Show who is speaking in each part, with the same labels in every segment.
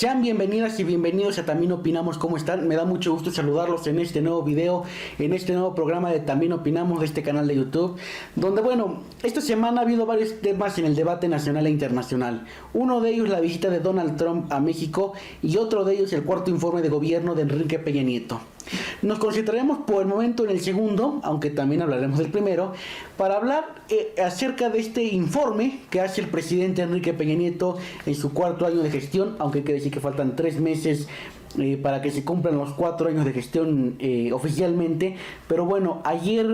Speaker 1: Sean bienvenidas y bienvenidos a También Opinamos. ¿Cómo están? Me da mucho gusto saludarlos en este nuevo video, en este nuevo programa de También Opinamos de este canal de YouTube, donde esta semana ha habido varios temas en el debate nacional e internacional. Uno de ellos la visita de Donald Trump a México y otro de ellos el cuarto informe de gobierno de Enrique Peña Nieto. Nos concentraremos por el momento en el segundo, aunque también hablaremos del primero, para hablar acerca de este informe que hace el presidente Enrique Peña Nieto en su cuarto año de gestión, aunque hay que decir que faltan 3 meses para que se cumplan los 4 años de gestión oficialmente. Pero bueno, ayer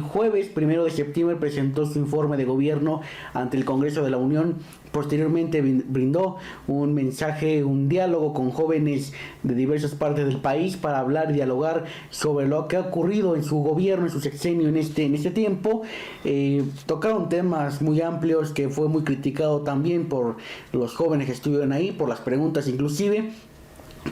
Speaker 1: jueves 1 de septiembre presentó su informe de gobierno ante el Congreso de la Unión. Posteriormente brindó un mensaje, un diálogo con jóvenes de diversas partes del país para hablar y dialogar sobre lo que ha ocurrido en su gobierno, en su sexenio en este tiempo. Tocaron temas muy amplios que fue muy criticado también por los jóvenes que estuvieron ahí, por las preguntas inclusive,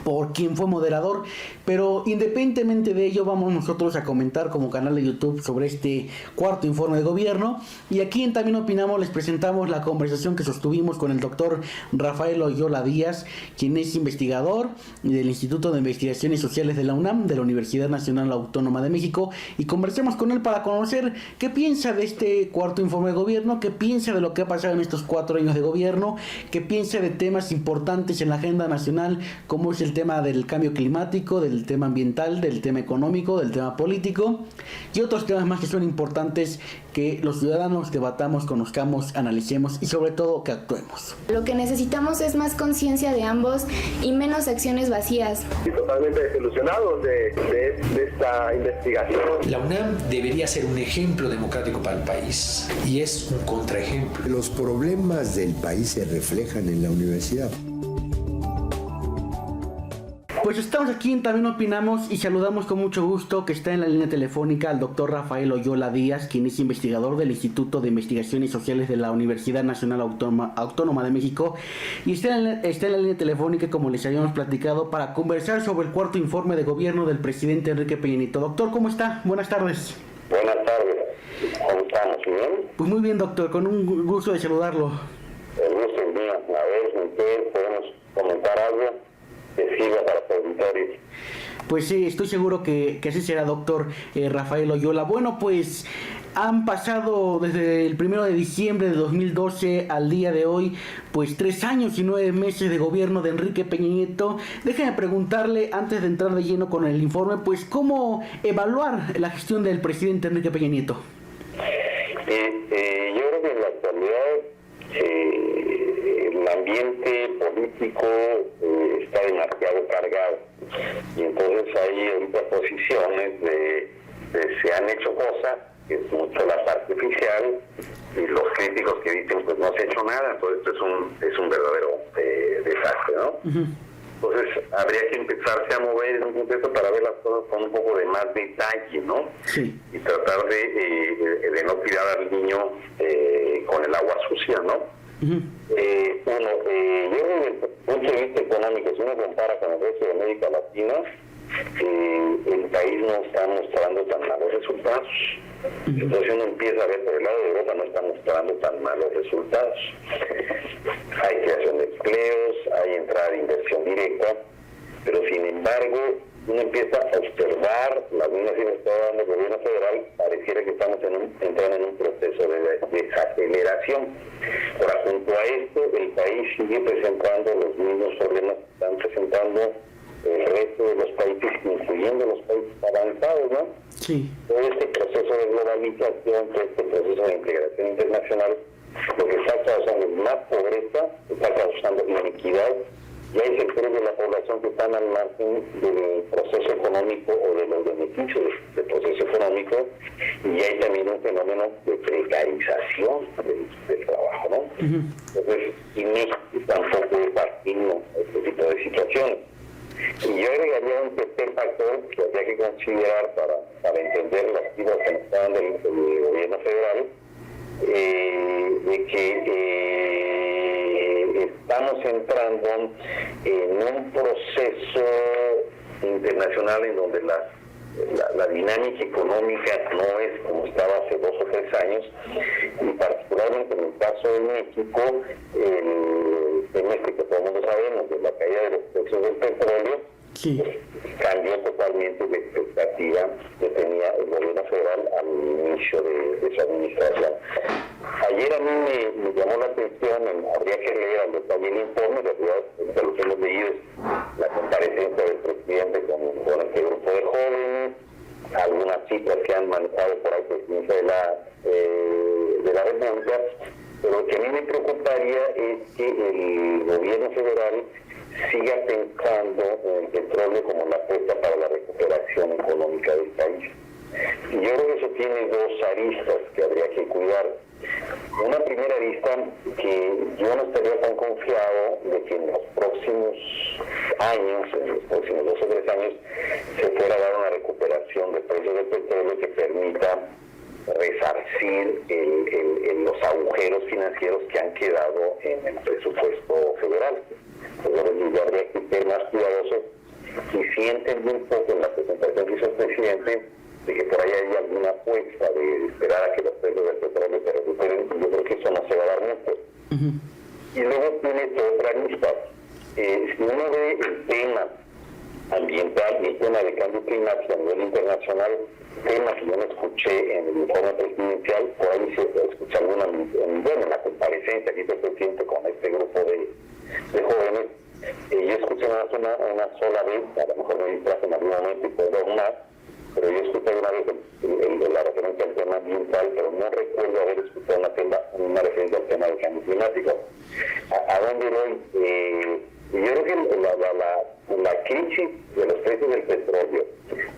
Speaker 1: por quien fue moderador. Pero independientemente de ello, vamos nosotros a comentar como canal de YouTube sobre este cuarto informe de gobierno. Y aquí en También Opinamos les presentamos la conversación que sostuvimos con el doctor Rafael Oyola Díaz, quien es investigador del Instituto de Investigaciones Sociales de la UNAM, de la Universidad Nacional Autónoma de México, y conversemos con él para conocer qué piensa de este cuarto informe de gobierno, qué piensa de lo que ha pasado en estos 4 años de gobierno, qué piensa de temas importantes en la agenda nacional, como es el tema del cambio climático, del tema ambiental, del tema económico, del tema político y otros temas más que son importantes que los ciudadanos debatamos, conozcamos, analicemos y sobre todo que actuemos.
Speaker 2: Lo que necesitamos es más conciencia de ambos y menos acciones vacías.
Speaker 3: Estoy totalmente desilusionado de esta investigación.
Speaker 4: La UNAM debería ser un ejemplo democrático para el país y es un contraejemplo.
Speaker 5: Los problemas del país se reflejan en la universidad.
Speaker 1: Pues estamos aquí en También Opinamos y saludamos con mucho gusto que está en la línea telefónica al doctor Rafael Oyola Díaz, quien es investigador del Instituto de Investigaciones Sociales de la Universidad Nacional Autónoma de México, y está en la línea telefónica, como les habíamos platicado, para conversar sobre el cuarto informe de gobierno del presidente Enrique Peña Nieto. Doctor, ¿cómo está? Buenas tardes.
Speaker 3: Buenas tardes. ¿Cómo estamos? ¿Bien?
Speaker 1: Pues muy bien, doctor, con un gusto de saludarlo.
Speaker 3: El gusto es mío. A ver, ¿en qué podemos comentar algo que sirva para el auditorio?
Speaker 1: Pues sí, estoy seguro que así será, doctor Rafael Oyola. Bueno, pues han pasado desde el 1 de diciembre de 2012 al día de hoy, pues 3 años y 9 meses de gobierno de Enrique Peña Nieto. Déjeme preguntarle, antes de entrar de lleno con el informe, pues ¿cómo evaluar la gestión del presidente Enrique Peña Nieto?
Speaker 3: Yo creo que en la actualidad el ambiente político está demasiado cargado y entonces hay ahorita posiciones de se han hecho cosas, que es mucho la parte oficial, y los críticos que dicen pues no se ha hecho nada. Entonces esto es un verdadero desastre, ¿no? Uh-huh. Entonces habría que empezarse a mover en un contexto para ver las cosas con un poco de más detalle, ¿no? Sí. Y tratar de no tirar al niño con el agua sucia, ¿no? Uh-huh. Yo desde el punto de vista económico, si uno compara con el resto de América Latina, el país no está mostrando tan malos resultados. Uh-huh. Entonces uno empieza a ver por el lado de Europa, no está mostrando tan malos resultados. Hay creación de empleos, hay entrada de inversión directa, pero sin embargo uno empieza a observar las mismas que está dando el gobierno federal. Pareciera que estamos entrando en un proceso de desaceleración. Ahora, junto a esto, el país sigue presentando los mismos problemas que están presentando el resto de los países, incluyendo los países avanzados, ¿no? Sí. Todo este proceso de globalización, todo este proceso de integración internacional, lo que está causando es más pobreza, está causando inequidad, y hay sectores de la población que están al margen del proceso económico o de los beneficios del proceso económico, y hay también un fenómeno de precarización del trabajo, ¿no? Uh-huh. Entonces, y México tampoco es ajeno a este tipo de situaciones. Y yo agregaría un tercer factor que habría que considerar para entender las cifras que nos está dando el gobierno federal, de que estamos entrando en un proceso internacional en donde la dinámica económica no es como estaba hace 2 o 3 años, y particularmente en el caso de México, el semestre que todo el mundo sabemos de la caída de los precios del petróleo,
Speaker 1: Sí.
Speaker 3: cambió totalmente la expectativa que tenía el gobierno federal al inicio de su administración. Ayer a mí me llamó la atención, habría que leer al detalle el informe, de lo que hemos leído, la comparecencia del presidente con este grupo de jóvenes, algunas cifras que han manejado por el presidente de la República, pero lo que a mí me preocuparía es que el gobierno federal siga pensando en el petróleo como la apuesta para la recuperación económica del país. Y yo creo que eso tiene dos aristas que habría que cuidar. Una primera arista, que yo no estaría tan confiado de que en los próximos años, en los próximos 2 o 3 años, se fuera a dar una recuperación de precios del petróleo que permita resarcir los agujeros financieros que han quedado en el presupuesto federal. Yo habría que ser más cuidadosos y sí entendí un poco en la presentación que hizo el presidente de que por ahí hay alguna apuesta de esperar a que los precios del petróleo se recuperen. Yo creo que eso no se va a dar mucho. Y luego tiene otra lista. Si uno ve el tema ambiental y el tema de cambio climático a nivel internacional, temas que yo no escuché en el informe presidencial, por ahí se escucha alguna, en la comparecencia que hizo el presidente con este grupo de jóvenes, yo escuché una sola vez, a lo mejor me distraje en algún momento y puedo dar más, pero yo escuché una vez la referencia al tema ambiental, pero no recuerdo haber escuchado una referencia al tema del cambio climático. ¿A dónde voy? Yo creo que la crisis de los precios del petróleo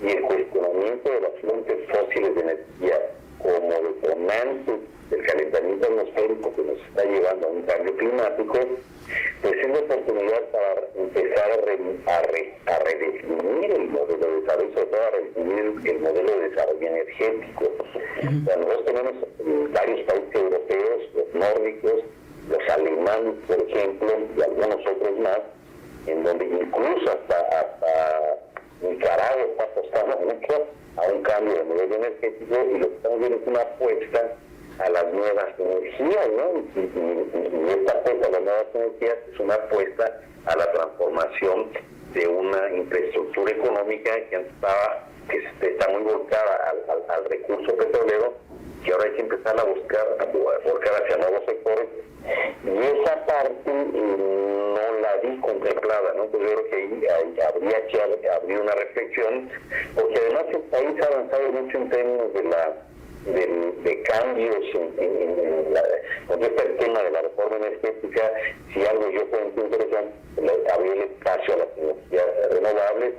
Speaker 3: y el cuestionamiento de las fuentes fósiles de energía como detonante del calentamiento atmosférico que nos está llevando a un cambio climático, pues es la oportunidad para empezar a redefinir el modelo de desarrollo, sobre todo a redefinir el modelo de desarrollo energético. Nosotros tenemos varios países europeos, los nórdicos, los alemanes, por ejemplo, y algunos otros más, en donde incluso hasta Nicaragua está apostando mucho a un cambio de modelo energético, y lo que estamos viendo es una apuesta a las nuevas energías, ¿no? Y esta apuesta a las nuevas energías es una apuesta a la transformación de una infraestructura económica que está muy volcada al recurso petrolero, que ahora hay que empezar a volcar hacia nuevos sectores, y esa parte no la vi contemplada, ¿no? Pues yo creo que ahí habría que abrir una reflexión, porque además el país ha avanzado mucho en términos de cambios con este tema de la reforma energética. Si algo yo encuentro interesante, abrir el espacio a las energías renovables.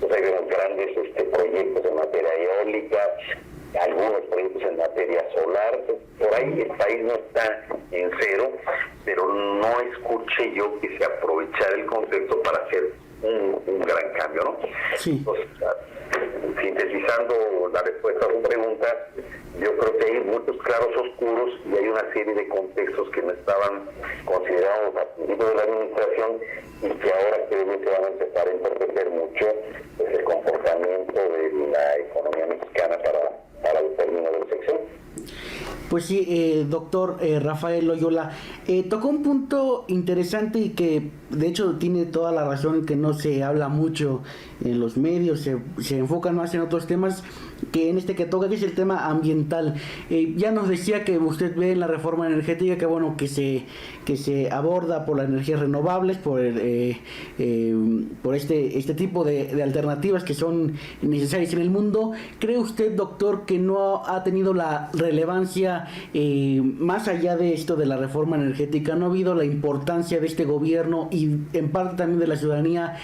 Speaker 3: Pues hay grandes proyectos en materia eólica, algunos proyectos en materia solar. Por ahí el país no está en cero, pero no escuché yo que se aprovechara el concepto para hacer un gran cambio, ¿no?
Speaker 1: Sí.
Speaker 3: Entonces, sintetizando la respuesta a su pregunta, yo creo que hay muchos claros oscuros y hay una serie de contextos que no estaban considerados al principio de la administración y que ahora creo que van a empezar a entorpecer mucho el comportamiento de la economía mexicana para el término del sexenio.
Speaker 1: Pues sí, doctor Rafael Loyola, tocó un punto interesante y que de hecho tiene toda la razón, que no se habla mucho en los medios, se enfocan más en otros temas que en este que toca, que es el tema ambiental. Ya nos decía que usted ve en la reforma energética que bueno que se aborda por las energías renovables, por este tipo de alternativas que son necesarias en el mundo. ¿Cree usted, doctor, que no ha tenido la relevancia más allá de esto de la reforma energética? ¿No ha habido la importancia de este gobierno y en parte también de la ciudadanía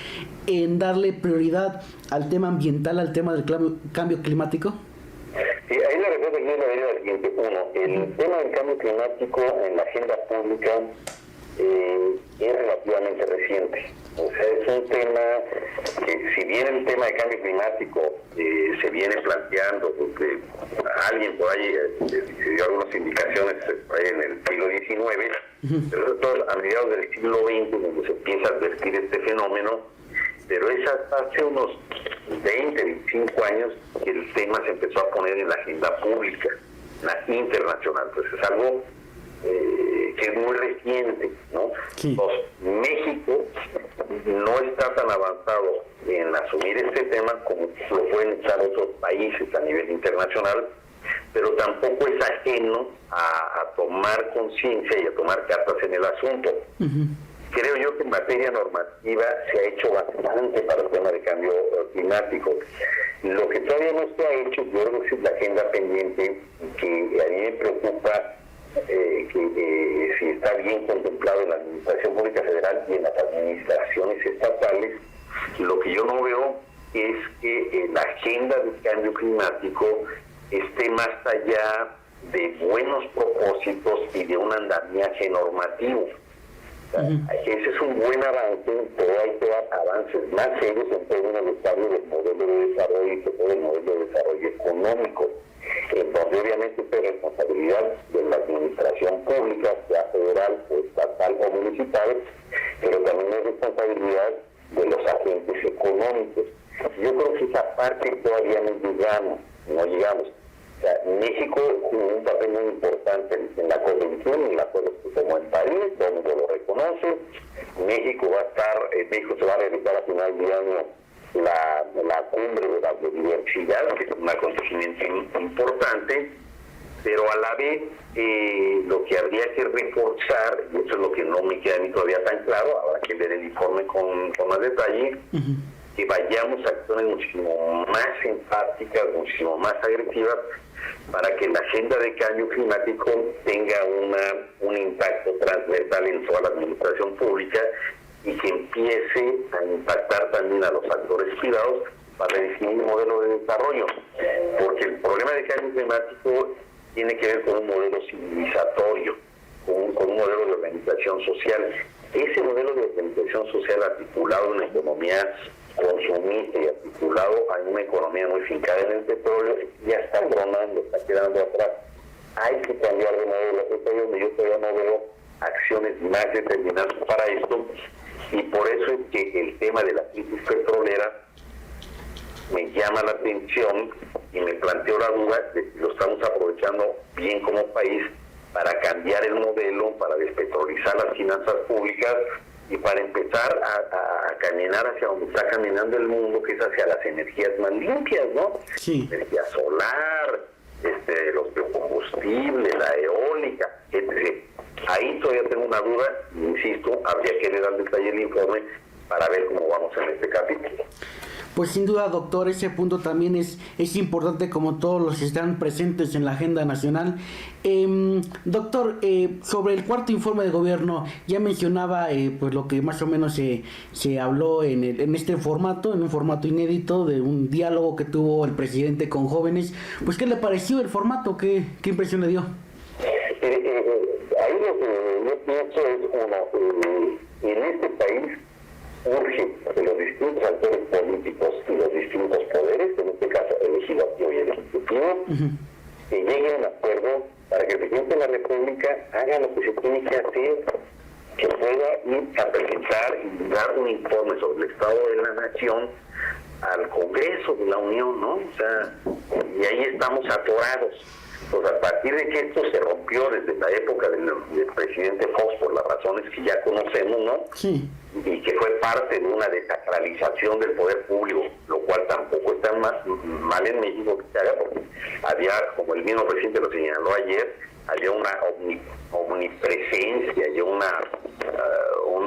Speaker 1: en darle prioridad al tema ambiental, al tema del cambio climático?
Speaker 3: Sí, ahí la respuesta que yo le diría es la siguiente. Uno, el tema del cambio climático en la agenda pública es relativamente reciente. O sea, es un tema que, si bien el tema de cambio climático se viene planteando, porque alguien por ahí dio algunas indicaciones en el siglo XIX, pero todo a mediados del siglo XX donde se empieza a advertir este fenómeno, pero es hasta hace unos 20, 25 años que el tema se empezó a poner en la agenda pública, la internacional. Pues es algo que es muy reciente, ¿no?
Speaker 1: Sí.
Speaker 3: Entonces, México no está tan avanzado en asumir este tema como lo pueden estar otros países a nivel internacional, pero tampoco es ajeno a tomar conciencia y a tomar cartas en el asunto. Uh-huh. Creo yo que en materia normativa se ha hecho bastante para el tema de cambio climático. Lo que todavía no se ha hecho, yo creo que es la agenda pendiente, que a mí me preocupa que si está bien contemplado en la Administración Pública Federal y en las administraciones estatales. Lo que yo no veo es que la agenda del cambio climático esté más allá de buenos propósitos y de un andamiaje normativo. Ese es un buen avance, pero hay que dar avances más serios en términos de cambio del modelo de desarrollo y todo el modelo de desarrollo económico, donde obviamente es responsabilidad de la administración pública, sea federal o estatal o municipal, pero también es responsabilidad de los agentes económicos. Yo creo que esa parte todavía no llegamos. O sea, México jugó un papel muy importante en la COP21, en la acuerdo que tomó el país, todo el mundo lo reconoce. México se va a realizar a final de año la cumbre de la biodiversidad, que es un acontecimiento importante, pero a la vez lo que habría que reforzar, y eso es lo que no me queda ni todavía tan claro, habrá que ver el informe con más detalle, que vayamos a acciones muchísimo más empáticas, muchísimo más agresivas, para que la agenda de cambio climático tenga un impacto transversal en toda la administración pública y que empiece a impactar también a los actores privados para definir un modelo de desarrollo. Porque el problema de cambio climático tiene que ver con un modelo civilizatorio, con un modelo de organización social. Ese modelo de organización social articulado en una economía consumista y articulado a una economía muy fincada en el petróleo ya está bromando, está quedando atrás. Hay que cambiar de modelo. Es ahí donde yo todavía no veo acciones más determinadas para esto, y por eso es que el tema de la crisis petrolera me llama la atención y me planteo la duda de si lo estamos aprovechando bien como país para cambiar el modelo, para despetrolizar las finanzas públicas y para empezar a caminar hacia donde está caminando el mundo, que es hacia las energías más limpias, ¿no? Sí. Energía solar, los biocombustibles, la eólica, etc. Ahí todavía tengo una duda, insisto, habría que leer al detalle el informe para ver cómo vamos en este capítulo.
Speaker 1: Pues sin duda, doctor, ese punto también es importante, como todos los que están presentes en la agenda nacional. Doctor, sobre el cuarto informe de gobierno, ya mencionaba pues lo que más o menos se habló en este formato, en un formato inédito, de un diálogo que tuvo el presidente con jóvenes. Pues, ¿qué le pareció el formato? ¿Qué impresión le dio?
Speaker 3: Ahí lo que yo pienso es, en este país urge que los distintos actores políticos y los distintos poderes, en este caso el legislativo y el ejecutivo, que lleguen a un acuerdo para que el presidente de la República haga lo que se tiene que hacer, que pueda ir a presentar y dar un informe sobre el estado de la nación al Congreso de la Unión, ¿no? O sea, y ahí estamos atorados. Pues a partir de que esto se rompió desde la época del presidente Fox, por las razones que ya conocemos, ¿no? Sí. Y que fue parte de una desacralización del poder público, lo cual tampoco está mal en México que se haga, porque había, como el mismo presidente lo señaló ayer, había una omnipresencia y un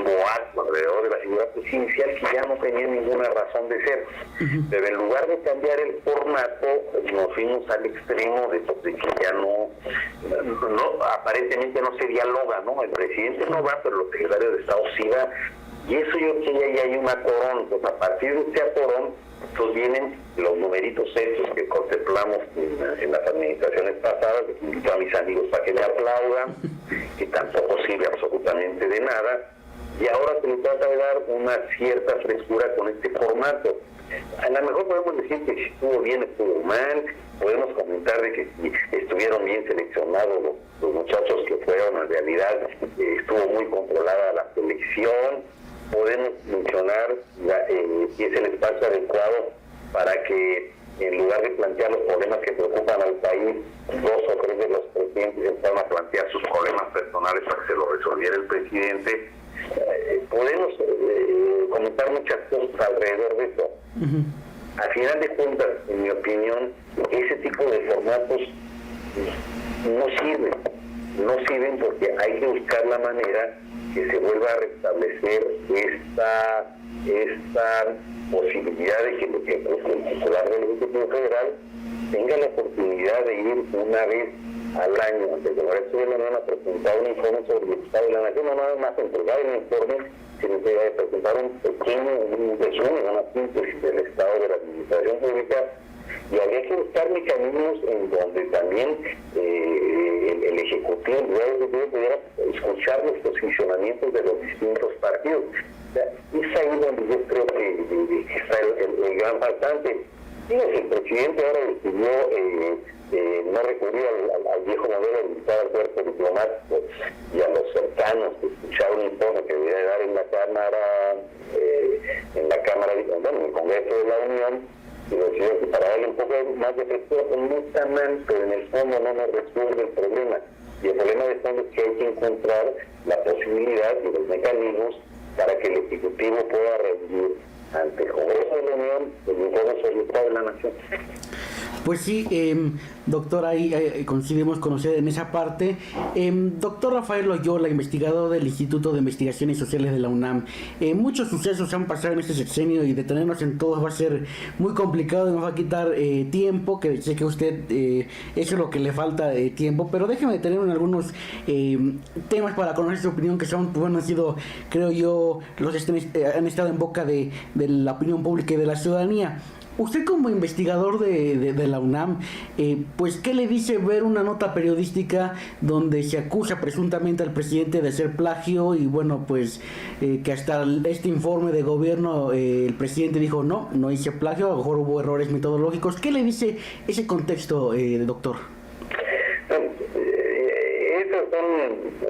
Speaker 3: boato alrededor de la figura presidencial que ya no tenía ninguna razón de ser. Pero en lugar de cambiar el formato, nos fuimos al extremo de que ya no aparentemente no se dialoga, ¿no? El presidente no va, pero los secretarios de Estado sí van. Y eso yo creo que ya hay un atorón. Pues a partir de este atorón, pues vienen los numeritos estos que contemplamos en las administraciones pasadas. Invito a mis amigos para que me aplaudan, que tampoco sirve absolutamente de nada. Y ahora se le trata de dar una cierta frescura con este formato. A lo mejor podemos decir que si estuvo bien, estuvo mal. Podemos comentar de que si estuvieron bien seleccionados los muchachos que fueron. En realidad estuvo muy controlada la selección. Podemos mencionar si es el espacio adecuado para que, en lugar de plantear los problemas que preocupan al país, 2 o 3 de los presidentes empezaron a plantear sus problemas personales formales para que se lo resolviera el presidente. Podemos comentar muchas cosas alrededor de eso. Al final de cuentas, en mi opinión, ese tipo de formatos no sirven porque hay que buscar la manera que se vuelva a restablecer esta posibilidad de que el titular del Ejecutivo Federal tenga la oportunidad de ir una vez al año ante el Congreso de la Unión a presentar un informe sobre el Estado de la Nación, no nada más entregar el informe, sino que presentar un resumen, una síntesis del estado de la administración pública, y habría que buscar mecanismos en donde también el Ejecutivo pudiera escuchar los posicionamientos de los distintos partidos. O sea, es ahí donde yo creo que está el gran faltante. Digo, si el presidente ahora decidió no recurrir al viejo modelo de invitar al cuerpo diplomático y a los cercanos que escuchar un informe que debería dar en la Cámara, en el Congreso de la Unión, y decidió que para darle un poco más de efectivo, no está mal, pero en el fondo no nos resuelve el problema. Y el problema de fondo es que hay que encontrar la posibilidad y los mecanismos para que el Ejecutivo pueda rendir ante el Congreso de la Unión el informe sobre el Estado de la Nación.
Speaker 1: Pues sí, doctor, ahí coincidimos con usted en esa parte. Doctor Rafael Loyola, investigador del Instituto de Investigaciones Sociales de la UNAM. Muchos sucesos han pasado en este sexenio y detenernos en todos va a ser muy complicado y nos va a quitar tiempo, que sé que usted eso es lo que le falta de tiempo, pero déjeme detenerme en algunos temas para conocer su opinión, que son, bueno, han sido, creo yo, los que han estado en boca de la opinión pública y de la ciudadanía. Usted como investigador de la UNAM, pues ¿qué le dice ver una nota periodística donde se acusa presuntamente al presidente de hacer plagio y bueno, pues que hasta este informe de gobierno el presidente dijo no hice plagio, a lo mejor hubo errores metodológicos? ¿Qué le dice ese contexto, doctor?
Speaker 3: Esas son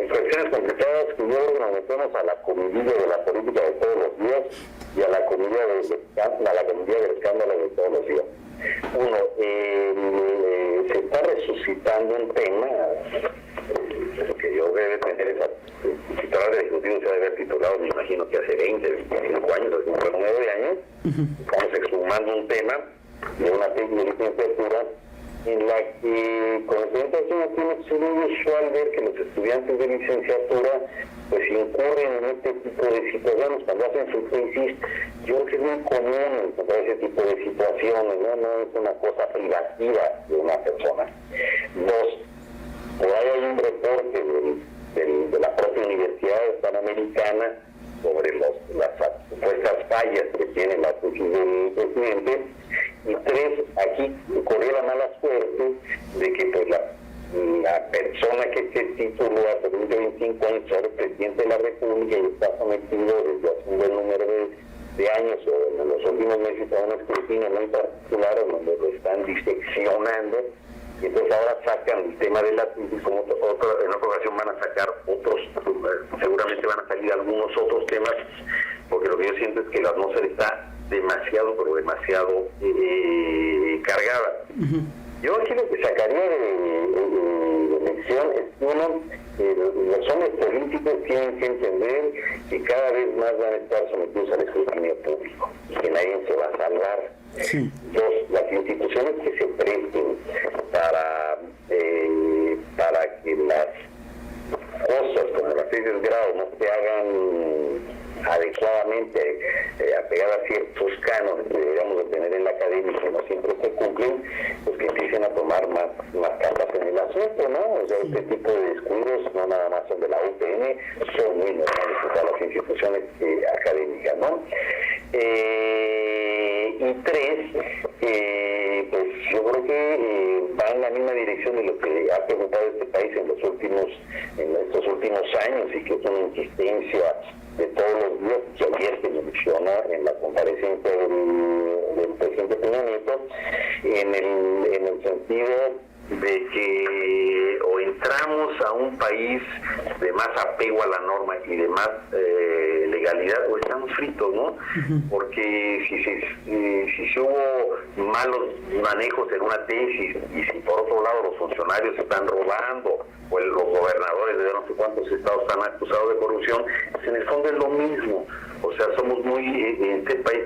Speaker 3: cuestiones complicadas que luego nos metemos a la comidilla de la política de todos los días y a la comidilla del escándalo de todos los días. Uno, se está resucitando un tema que yo debe tener el titular del Ejecutivo se debe haber titulado, me imagino que hace 20, 25 años, hace un número de años. Estamos exhumando un tema de una técnica de licenciatura en la que con el tiene sido muy usual ver que los estudiantes de licenciatura pues incurren en este tipo de situaciones cuando hacen su tesis. Yo creo que es muy común encontrar ese tipo de situaciones, no es una cosa privativa de una persona. Dos, por ahí hay un reporte de la propia Universidad Panamericana sobre las supuestas fallas que tiene la tesis del presidente. Y tres, aquí corrió la mala suerte de que pues la persona que se tituló hace 25 años sobre presidente de la República y está sometido desde hace un buen número de años o en los últimos meses a un escrutinio muy particular donde lo están diseccionando, y entonces ahora sacan el tema de la tesis, como en otra ocasión van a sacar otros, seguramente van a salir algunos otros temas, porque lo que yo siento es que la atmósfera está demasiado cargada. Yo aquí lo que sacaría de lección es que los hombres políticos tienen que entender que cada vez más van a estar sometidos al escrutinio público y que nadie se va a salvar. Sí. Dos, las instituciones que se presten para que las cosas como las tesis de grado no se hagan adecuadamente apegadas a ciertos cánones que deberíamos de tener en la academia y que no siempre se cumplen, pues que empiecen a tomar más cartas en el asunto, ¿no? O sea, este tipo de descuidos no nada más son de la UPN, son muy normales en todas las instituciones académicas, ¿no? Y tres, pues yo creo que va en la misma dirección de lo que ha preocupado este país en estos últimos años, y que es una insistencia de todos los días que ayer se menciona en la comparecencia del presidente Peña Nieto, en el sentido de que o entramos a un país de más apego a la norma y de más legalidad o estamos fritos, ¿no? Porque si hubo malos manejos en una tesis y si por otro lado los funcionarios están robando o los gobernadores de no sé cuántos estados están acusados de corrupción, pues en el fondo es lo mismo. O sea, somos en este país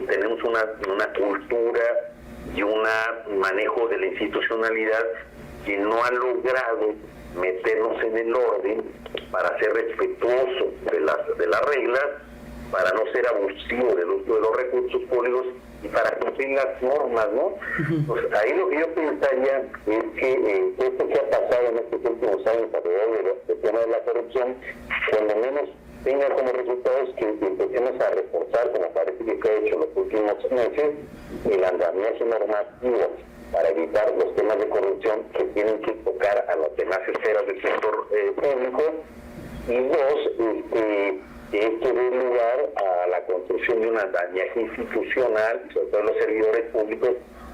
Speaker 3: tenemos una cultura y un manejo de la institucionalidad que no ha logrado meternos en el orden para ser respetuoso de las reglas, para no ser abusivo del uso de los recursos públicos y para cumplir las normas, ¿no? Pues ahí lo que yo pensaría es que esto que ha pasado en estos últimos años alrededor del tema de la corrupción, cuando menos tenga como resultados que empecemos a reforzar, como parece que se ha hecho en los últimos meses, el andamiaje normativo para evitar los temas de corrupción que tienen que tocar a las demás esferas del sector público, y dos, que esto dé lugar a la construcción de un andamiaje institucional, sobre todo en los servidores públicos,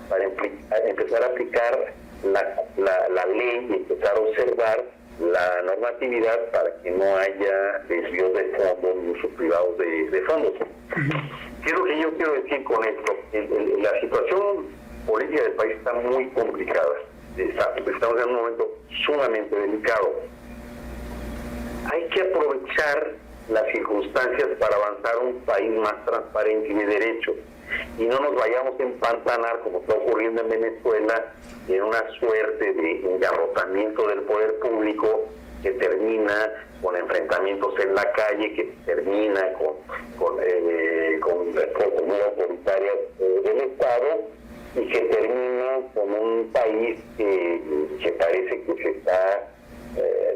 Speaker 3: para empezar a aplicar la ley y empezar a observar la normatividad para que no haya desvíos de fondos ni usos privados de fondos. ¿Qué es lo que yo quiero decir con esto? La situación política del país está muy complicada. Estamos en un momento sumamente delicado. Hay que aprovechar las circunstancias para avanzar un país más transparente y de derecho, y no nos vayamos a empantanar, como está ocurriendo en Venezuela, en una suerte de engarrotamiento del poder público que termina con enfrentamientos en la calle, que termina con reformas muy autoritarias del Estado, y que termina con un país que parece que se está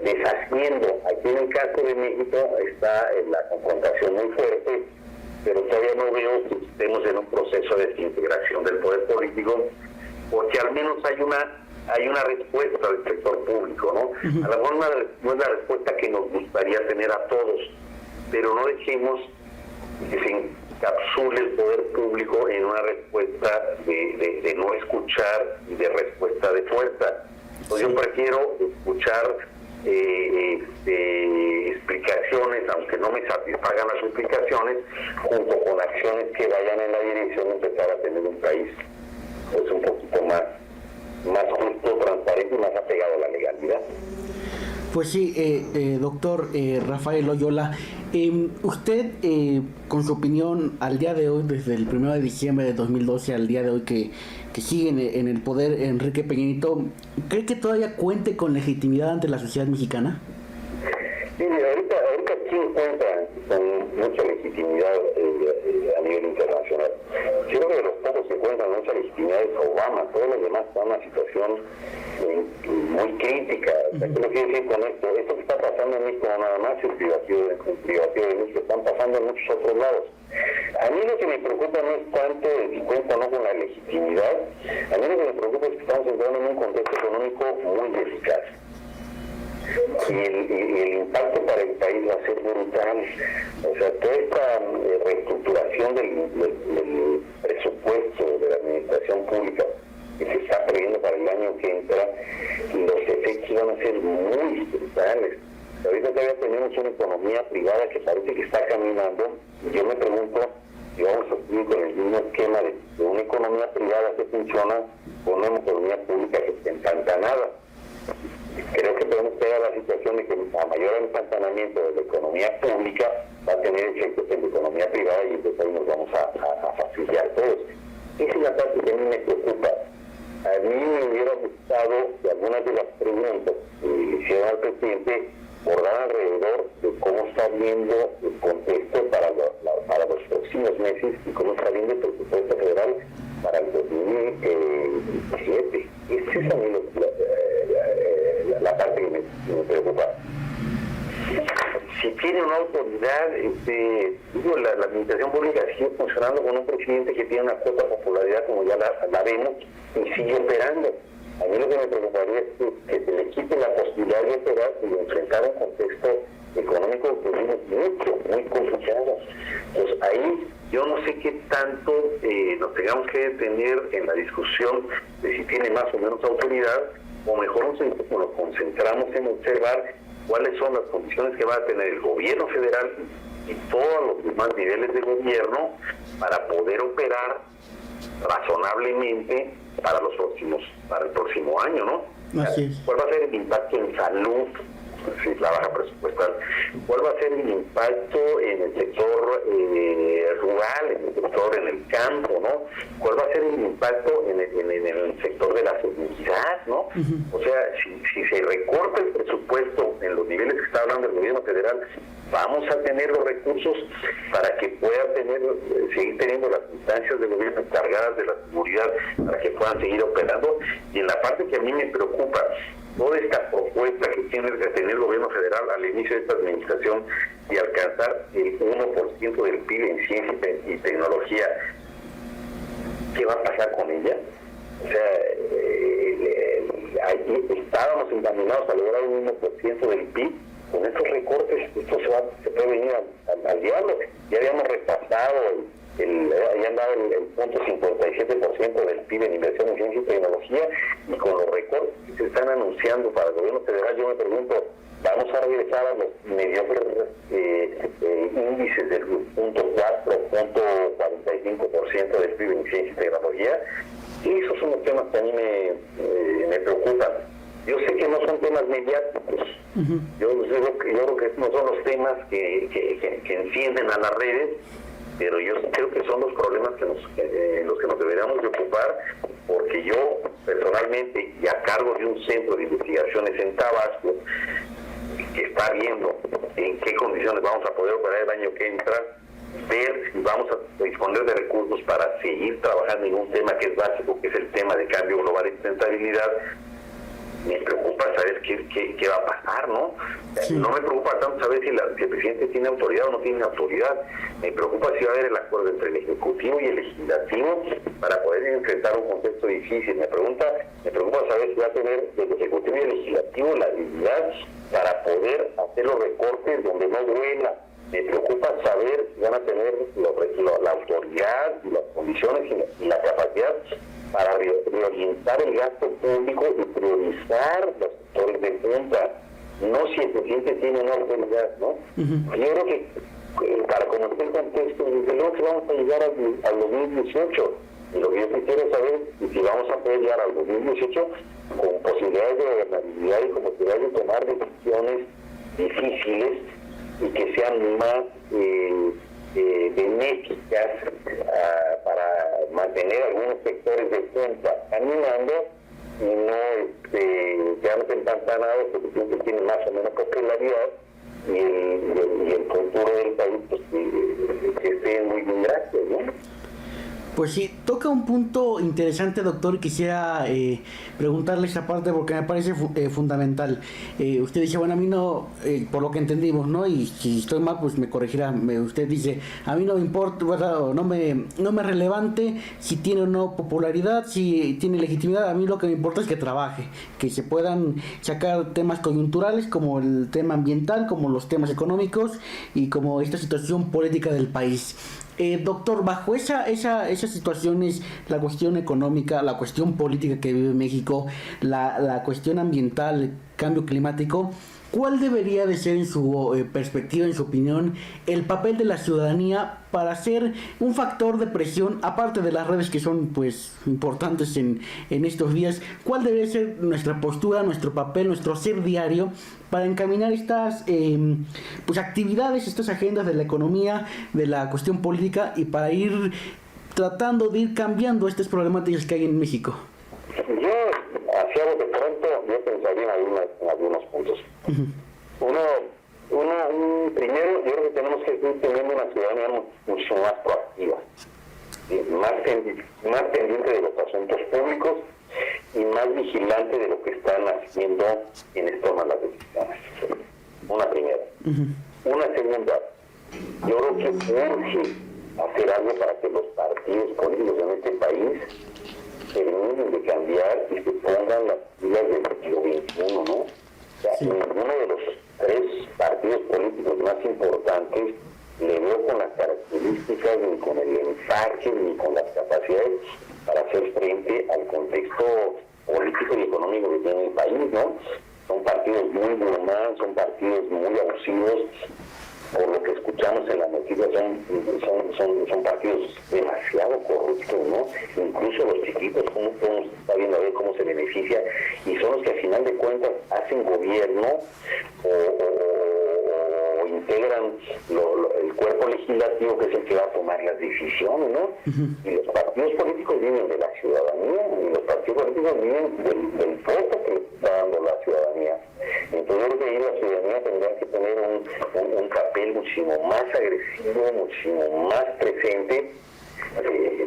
Speaker 3: deshaciendo. Aquí en el caso de México está la confrontación muy fuerte, pero todavía no veo que estemos en un proceso de desintegración del poder político, porque al menos hay una respuesta del sector público, ¿no? A lo mejor no es la respuesta que nos gustaría tener a todos, pero no dejemos que se encapsule el poder público en una respuesta de no escuchar y de respuesta de fuerza. Entonces yo prefiero escuchar explicaciones, aunque no me satisfagan las explicaciones, junto con acciones que vayan en la dirección de empezar a tener un país pues un poquito más justo, transparente y más apegado a la legalidad.
Speaker 1: Pues sí, doctor Rafael Loyola, usted con su opinión al día de hoy, desde el 1 de diciembre de 2012 al día de hoy que sigue en el poder Enrique Peña Nieto, ¿cree que todavía cuente con legitimidad ante la sociedad mexicana?
Speaker 3: Sí, ahorita sí cuenta con mucha legitimidad a nivel internacional. Yo creo que de los pocos que cuentan con mucha legitimidad es Obama. Todos los demás están en una situación muy crítica. O sea, ¿qué quiero decir con esto? Esto que está pasando en México no nada más es privativo de México, están pasando en muchos otros lados. A mí lo que me preocupa no es tanto si cuenta o no con la legitimidad. A mí lo que me preocupa es que estamos entrando en un contexto económico muy delicado. Y el impacto para el país va a ser brutal. O sea, toda esta reestructuración del presupuesto de la administración pública que se está previendo para el año que entra, los efectos van a ser muy brutales. Ahorita todavía tenemos una economía privada que parece que está caminando. Yo me pregunto si vamos a seguir con el mismo esquema de una economía privada que funciona con una economía pública que está empantanada. Creo que podemos llegar a la situación de que a mayor empantanamiento de la economía pública va a tener efectos en la economía privada, y entonces ahí nos vamos a fastidiar todos. Esa es la parte que a mí me preocupa. A mí me hubiera gustado que algunas de las preguntas que le hicieron al presidente bordaran alrededor de cómo está viendo el contexto para los próximos meses y cómo está viendo el presupuesto federal para el 2017. Esa es a mí la parte que me preocupa. Si tiene una autoridad, la administración pública sigue funcionando con un presidente que tiene una cuota de popularidad como ya la vemos y sigue operando. A mí lo que me preocuparía es que se le quite la posibilidad de operar y de enfrentar un contexto económico muy complicado. Pues ahí yo no sé qué tanto nos tengamos que detener en la discusión de si tiene más o menos autoridad, o mejor nos concentramos en observar cuáles son las condiciones que va a tener el gobierno federal y todos los demás niveles de gobierno para poder operar razonablemente para el próximo año, ¿no?
Speaker 1: Así es.
Speaker 3: ¿Cuál va a ser el impacto en salud? Sí, la baja presupuestal. ¿Cuál va a ser el impacto en el sector rural, en el sector, en el campo, ¿no? ¿Cuál va a ser el impacto en el sector de la seguridad, ¿no? O sea, si se recorta el presupuesto en los niveles que está hablando el gobierno federal, vamos a tener los recursos para que puedan seguir teniendo las instancias de gobierno encargadas de la seguridad, para que puedan seguir operando. Y en la parte que a mí me preocupa, toda esta propuesta que tiene que tener el gobierno federal al inicio de esta administración y alcanzar el 1% del PIB en ciencia y tecnología, ¿qué va a pasar con ella? O sea, estábamos encaminados a lograr un 1% del PIB. Con estos recortes, esto se puede venir al diablo. Ya habíamos repasado ya andaba el punto 57% del PIB en inversión en ciencia y tecnología, y con los recortes que se están anunciando para el gobierno federal, yo me pregunto, ¿vamos a regresar a los mediocres índices del punto 4.45% del PIB en ciencia y tecnología? Y esos son los temas que a mí me preocupan. Yo sé que no son temas mediáticos. Yo creo que no son los temas que encienden a las redes, pero yo creo que son los problemas los que nos deberíamos de ocupar, porque yo personalmente, y a cargo de un centro de investigaciones en Tabasco, que está viendo en qué condiciones vamos a poder operar el año que entra, ver si vamos a disponer de recursos para seguir trabajando en un tema que es básico, que es el tema de cambio global y sustentabilidad. Me preocupa saber qué va a pasar, ¿no? Sí. No me preocupa tanto saber si el presidente tiene autoridad o no tiene autoridad. Me preocupa si va a haber el acuerdo entre el Ejecutivo y el Legislativo para poder enfrentar un contexto difícil. Me preocupa saber si va a tener el Ejecutivo y el Legislativo la habilidad para poder hacer los recortes donde no duela. Me preocupa saber si van a tener la autoridad y las condiciones y la capacidad para reorientar el gasto público y priorizar los sectores de punta, no si el presidente tiene una autoridad, ¿no? Yo creo que para conocer el contexto, desde luego que vamos a llegar al 2018, y lo que yo quisiera saber es si vamos a poder llegar al 2018 con posibilidades de gobernabilidad y con posibilidades de tomar decisiones difíciles y que sean más benéficas para mantener algunos sectores de punta caminando y no quedarnos empantanados porque siempre tiene más o menos popularidad y el futuro del país pues, que esté muy bien, gracias, ¿no?
Speaker 1: Pues sí, toca un punto interesante, doctor, y quisiera preguntarle esa parte porque me parece fundamental. Usted dice, bueno, a mí no, por lo que entendimos, ¿no? Y si estoy mal, pues me corregirá. Usted dice, a mí no me importa, ¿verdad? No me es relevante si tiene o no popularidad, si tiene legitimidad. A mí lo que me importa es que trabaje, que se puedan sacar temas coyunturales como el tema ambiental, como los temas económicos y como esta situación política del país. Doctor, bajo esa situaciones, la cuestión económica, la cuestión política que vive México, la cuestión ambiental, el cambio climático, ¿cuál debería de ser en su perspectiva, en su opinión, el papel de la ciudadanía para ser un factor de presión, aparte de las redes que son pues importantes en estos días? ¿Cuál debería ser nuestra postura, nuestro papel, nuestro ser diario para encaminar estas pues actividades, estas agendas de la economía, de la cuestión política y para ir tratando de ir cambiando estas problemáticas que hay en México?
Speaker 3: Yo, hacia de pronto, yo pensaría en algunos puntos. Primero, yo creo que tenemos que ir teniendo una ciudadanía mucho más proactiva, más pendiente de los asuntos públicos y más vigilante de lo que están haciendo quienes toman las decisiones. Una primera. Una segunda, yo creo que urge hacer algo para que los partidos políticos en este país terminen de cambiar y se pongan las pilas del siglo XXI, ¿no? O sea, sí. Ninguno de los 3 partidos políticos más importantes le veo con las características, ni con el enfoque, ni con las capacidades para hacer frente al contexto político y económico que tiene el país, ¿no? Son partidos muy gourmands, son partidos muy abusivos, por lo que escuchamos en la noticia, son partidos demasiado corruptos, ¿no? Incluso los chiquitos, como está viendo a ver cómo se beneficia, y son los que al final de cuentas hacen gobierno o integran el cuerpo legislativo, que es el que va a tomar las decisiones, ¿no? Y los partidos políticos vienen de la ciudadanía, y los partidos políticos vienen del voto que está dando la ciudadanía. Entonces yo creo que ahí la ciudadanía tendrá que tener un papel muchísimo más agresivo, muchísimo más presente,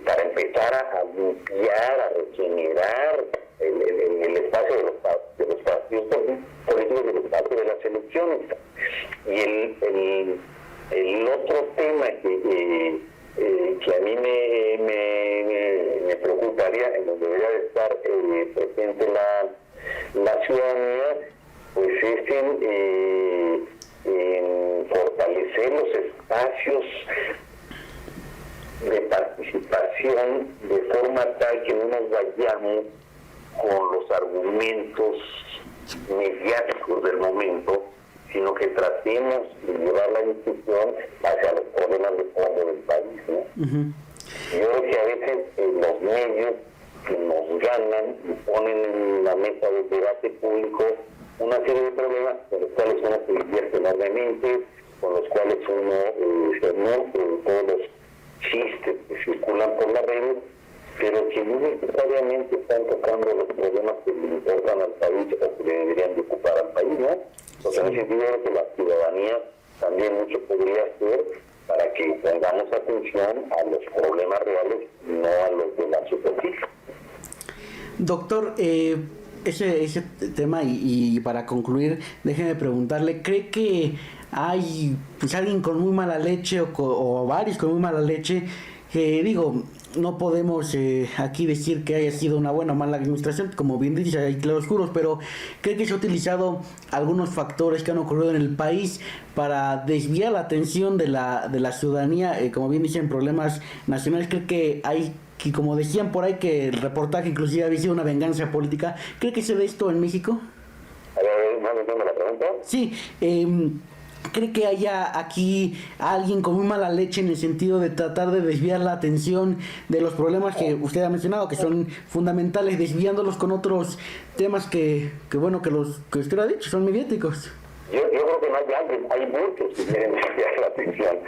Speaker 3: para empezar a limpiar, a regenerar el espacio de los partidos políticos, del espacio de las elecciones. Y el otro tema que a mí me preocuparía, en donde debería de estar presente la ciudadanía, pues es en fortalecer los espacios de participación de forma tal que no nos vayamos con los argumentos mediáticos del momento, sino que tratemos de llevar la discusión hacia los problemas de fondo del país, ¿no? Yo creo que a veces los medios nos ganan y ponen en la mesa del debate público una serie de problemas con los cuales uno se divierte enormemente, con los cuales uno se nutre de todos los chistes que circulan por las redes, pero que no necesariamente están tocando los problemas que le importan al país o que le deberían de ocupar al país, ¿no? Entonces, en ese sentido, que la ciudadanía también mucho podría hacer para que pongamos atención a los problemas reales, no a los de la superficie.
Speaker 1: Doctor, ese tema y para concluir, déjeme preguntarle, ¿cree que hay pues alguien con muy mala leche o varios con muy mala leche? Que digo, no podemos aquí decir que haya sido una buena o mala administración, como bien dice, hay claroscuros, pero creo que se ha utilizado algunos factores que han ocurrido en el país para desviar la atención de la ciudadanía, como bien dicen, problemas nacionales. Creo que hay, que como decían por ahí, que el reportaje inclusive había sido una venganza política. ¿Cree que se ve esto en México?
Speaker 3: ¿No entiendo la pregunta?
Speaker 1: Sí, ¿cree que haya aquí alguien con muy mala leche en el sentido de tratar de desviar la atención de los problemas que usted ha mencionado, que son fundamentales, desviándolos con otros temas que usted ha dicho, son mediáticos?
Speaker 3: Yo creo que no hay alguien, hay muchos que quieren desviar la atención.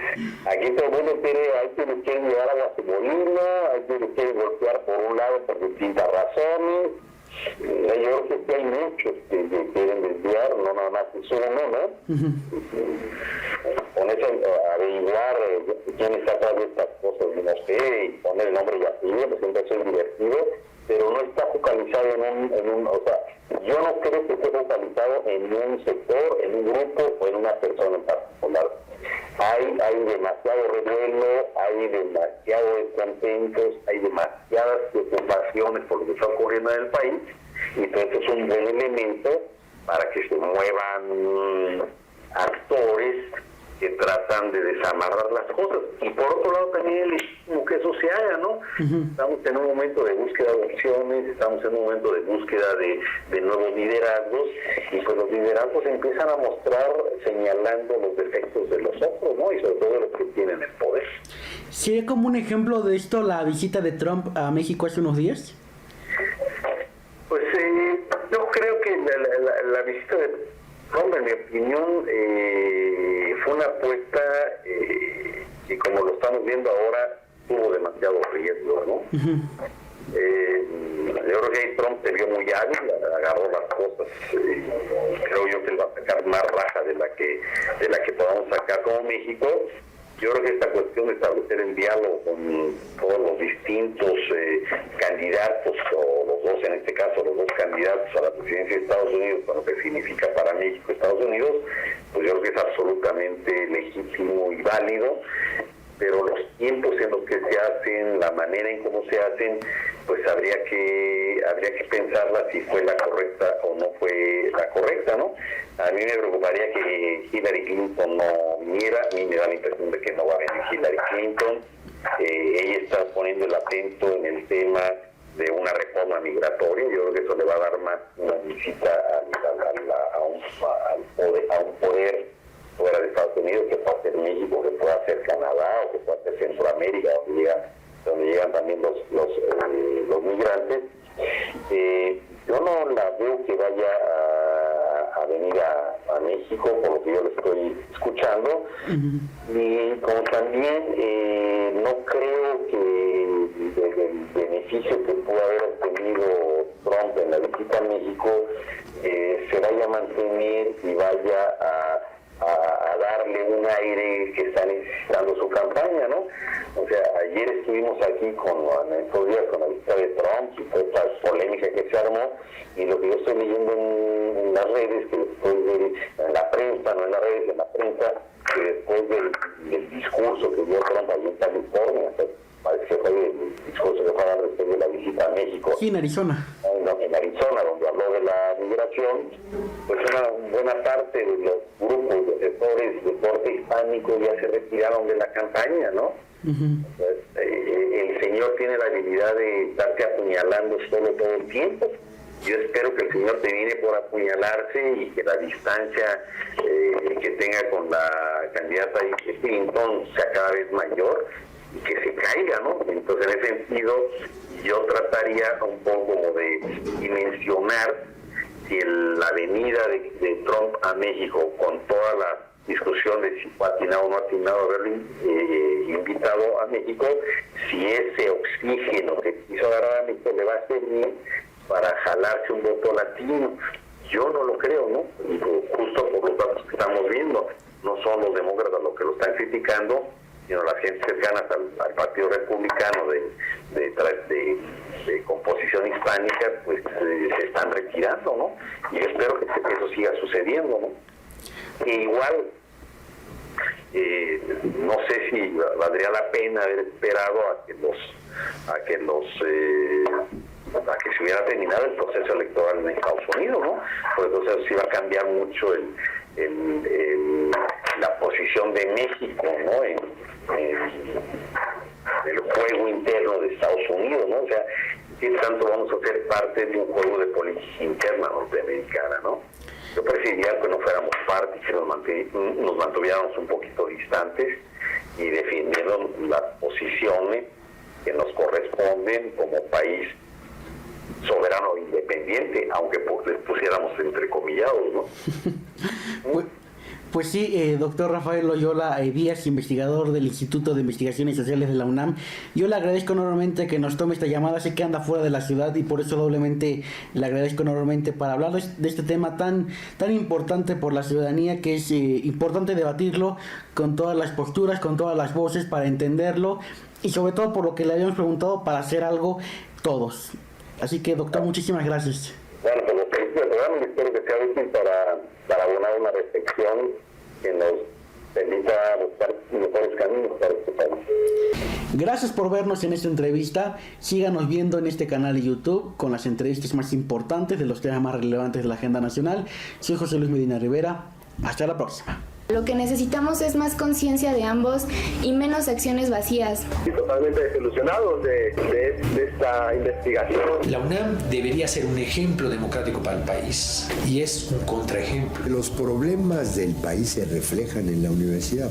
Speaker 3: Aquí todo el mundo hay quienes quieren llevar agua a su molino, hay quienes quieren golpear por un lado por distintas razones. Yo creo que hay muchos que quieren desviar, no nada más es uno, ¿no? Con eso averiguar quién está atrás de estas cosas, no sé, y poner el nombre y apellido, pues siempre es divertido, pero no está focalizado o sea, yo no creo que esté focalizado en un sector, en un grupo o en una persona en particular. Hay demasiado revuelo, hay demasiados descontentos, hay demasiadas preocupaciones por lo que está ocurriendo en el país, y entonces es un buen elemento para que se muevan actores que tratan de desamarrar las cosas. Y por otro lado también es legítimo que eso se haga, ¿no? Estamos en un momento de búsqueda de opciones, estamos en un momento de búsqueda de nuevos liderazgos, y pues los liderazgos empiezan a mostrar señalando los defectos de los otros, ¿no? Y sobre todo de los que tienen el poder.
Speaker 1: ¿Sería como un ejemplo de esto la visita de Trump a México hace unos días?
Speaker 3: Pues yo creo que la visita de Trump, en mi opinión, fue una apuesta y como lo estamos viendo ahora, tuvo demasiado riesgo, ¿no? Yo creo que ahí Trump se vio muy hábil, agarró las cosas, creo yo que él va a sacar más raja de la que podamos sacar como México. Yo creo que esta cuestión de establecer el diálogo con todos los distintos candidatos, o los dos, en este caso, los dos candidatos a la presidencia de Estados Unidos, con lo que significa para México Estados Unidos, pues yo creo que es absolutamente legítimo y válido, pero los tiempos en los que se hacen, la manera en cómo se hacen, pues habría que pensarla si fue la correcta o no fue la correcta, ¿no? A mí me preocuparía que Hillary Clinton no viniera. A mí me da la impresión de que no va a venir Hillary Clinton. Ella está poniendo el acento en el tema de una reforma migratoria. Yo creo que eso le va a dar más una visita a un poder fuera de Estados Unidos que ser México, que pueda ser Canadá o que pueda ser Centroamérica, donde llegan también los migrantes. Yo no la veo que vaya a venir a México, por lo que yo le estoy escuchando. Y como también no creo que el beneficio que pudo haber obtenido Trump en la visita a México se vaya a mantener y vaya a darle un aire que está necesitando su campaña, ¿no? O sea, ayer estuvimos aquí en estos días con la visita de Trump y toda esta polémica que se armó, y lo que yo estoy leyendo en las redes, que después en la prensa, no en las redes, en la prensa, que después del discurso que dio Trump allí en California, parece que fue el discurso que fue a dar después de la visita a México.
Speaker 1: Sí, en Arizona.
Speaker 3: En Arizona, donde habló de la migración, pues una buena parte de los grupos de sectores de corte hispánico ya se retiraron de la campaña, ¿no? Pues, el señor tiene la habilidad de estarse apuñalando solo todo el tiempo. Yo espero que el señor termine por apuñalarse y que la distancia que tenga con la candidata Clinton sea cada vez mayor y que se caiga, ¿no? Entonces, en ese sentido, yo trataría un poco como de dimensionar si la venida de Trump a México, con toda la discusión de si fue atinado o no atinado haberlo invitado a México, si ese oxígeno que quiso agarrar a México le va a servir para jalarse un voto latino. Yo no lo creo, ¿no? Y justo por los datos que estamos viendo, no son los demócratas los que lo están criticando, sino las gentes cercanas al Partido Republicano de composición hispánica, pues se están retirando, ¿no? Y yo espero que eso siga sucediendo, ¿no? E igual, no sé si valdría la pena haber esperado a que se hubiera terminado el proceso electoral en Estados Unidos, ¿no? Pues entonces sí va a cambiar mucho la posición de México, ¿no? En el juego interno de Estados Unidos, ¿no? O sea, ¿qué tanto vamos a ser parte de un juego de política interna norteamericana, ¿no? Yo preferiría que no fuéramos parte, que nos mantuviéramos un poquito distantes y defendiendo las posiciones que nos corresponden como país soberano e independiente, aunque les pusiéramos entrecomillados, ¿no?
Speaker 1: Pues sí, doctor Rafael Loyola Díaz, investigador del Instituto de Investigaciones Sociales de la UNAM. Yo le agradezco enormemente que nos tome esta llamada. Sé que anda fuera de la ciudad y por eso doblemente le agradezco enormemente para hablar de este tema tan importante por la ciudadanía, que es importante debatirlo con todas las posturas, con todas las voces, para entenderlo y sobre todo por lo que le habíamos preguntado, para hacer algo todos. Así que, doctor, muchísimas gracias.
Speaker 3: Bueno, pues lo que hice el programa, espero que sea útil para abonar una reflexión que nos permita buscar mejores caminos para este país.
Speaker 1: Gracias por vernos en esta entrevista. Síganos viendo en este canal de YouTube con las entrevistas más importantes de los temas más relevantes de la agenda nacional. Soy José Luis Medina Rivera. Hasta la próxima.
Speaker 2: Lo que necesitamos es más conciencia de ambos y menos acciones vacías.
Speaker 6: Estoy totalmente desilusionado de esta investigación.
Speaker 4: La UNAM debería ser un ejemplo democrático para el país y es un contraejemplo.
Speaker 5: Los problemas del país se reflejan en la universidad.